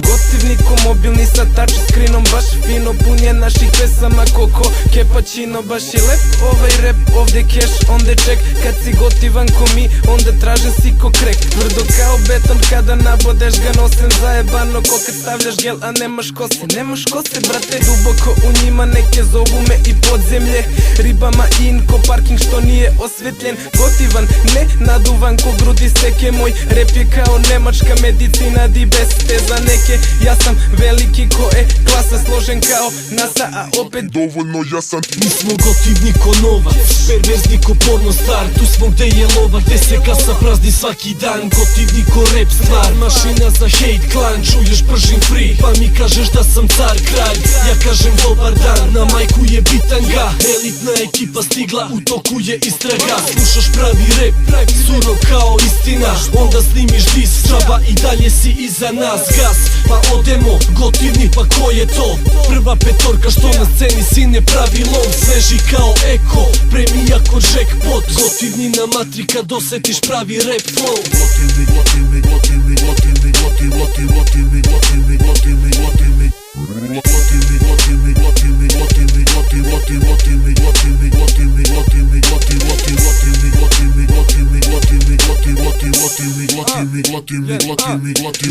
Gotivniko mobilni sa touch screenom, baš fino punjen naših pesama koko Cappuccino. Baš je lep ovaj rap, ovde cash, onda check. Kad si gotivan ko mi, onda tražen si ko krek. Tvrdo kao beton kada nabodeš ga nosem. Zajebano ko kad stavljaš gel, a nemaš kose. Nemaš kose brate, duboko u njima neke zovu me i podzemlje. Ribama in ko parking što nije osvetljen. Gotivan, ne naduvan ko grudi seke. Moj rap je kao nemačka medicina, di bez te za neke. Ja sam veliki ko klasa, složen kao NASA, a opet dovoljno jasan. Mi smo gotivni ko Nova, perverzni ko porno star. Tu smo gde je lova, gde se kasa prazni svaki dan. Gotivni ko rap stvar, mašina za hate klan. Čuješ pržim free, pa mi kažeš da sam car kralj. Ja kažem dobar dan, na majku je bitanga. Elitna ekipa stigla, u toku je istraga. Slušaš pravi rap, surov kao istina. Onda snimiš dis, džaba i dalje si iza nas. Gas, pa odemo, gotivni pa ko je to? Prva petorka što na sceni sine pravi lom. Sveži kao eko, premija ko jackpot. Gotivni na matri kad osetiš pravi rap flow. Mi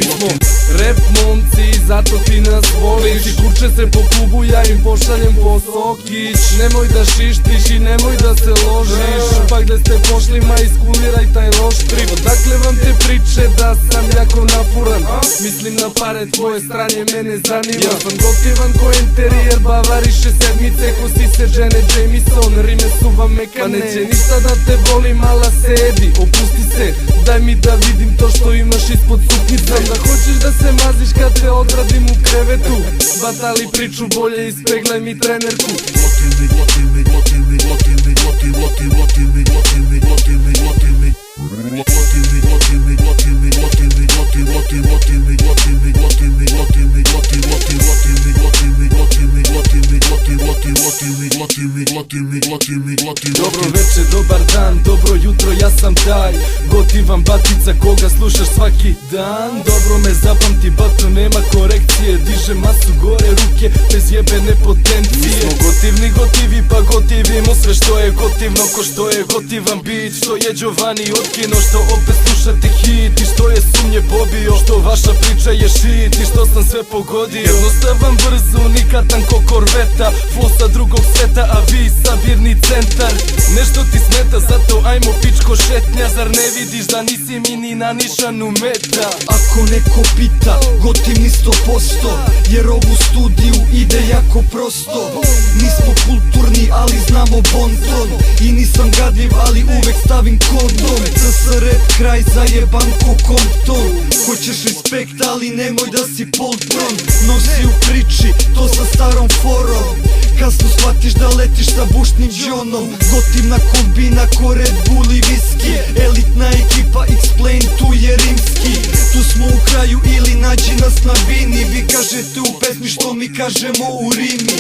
smo rap momci, zato ti nas voliš. I kurče se po klubu, ja im pošaljem po sokić. Nemoj da šištiš i nemoj da se ložiš. Pa gde ste pošli, ma iskuliraj taj loš trip. Odakle vam te priče da sam jako nafuran? Mislim na pare, tvoje stranje mene zanima. Ja sam gotivan ko interijer, bavariše sedmice. Ko si se Jane Jameson, rime su vam mekane. Pa neće ništa da te boli, mala sedi, opusti se. Daj mi da vidim to što imaš ispod suknice. Da hoćeš da se maziš kad te odradim u krevetu. Batali priču, bolje ispeglaj mi trenerku. Dobro večer, dobar dan, dobro jutro, ja sam taj gotivan batica koga slušaš svaki dan. Dobro me zapamti, bato nema korekcije. Diže masu gore ruke, bez jebene potencije. Mi smo gotivni, gotivi, pa gotivimo sve što je gotivno. Ko što je gotivan beat, što je Giovanni otkino. Što opet slušate hit i što je sumnje pobio. Što vaša priča je shit i što sam sve pogodio. Jednostavan, brzo, nikatan ko korveta. Flow sa drugog sveta, a vi sabirni centar. Nešto ti smeta, zato ajmo pičko šetnja. Zar ne vidiš da nisi mi ni na nišanu meta? Ako neko pita, gotivni 100%. Jer ovu studiju ide jako prosto. Nismo kulturni, ali znamo bon ton. I nisam gadljiv, ali uvek stavim kondom. CS rap kraj zajeban ko Compton. Hoćeš respekt, ali nemoj da si Poltron. Nosi u priči, to sa starom forom. Kasno shvatiš da letiš sa bušnim džonom. Gotivna kombina ko Red Bull i viski. Elitna ekipa Explain, tu je rimski. Tu smo u kraju ili nađi nas na bini. Vi kažete u pesmi što mi kažemo u rimi.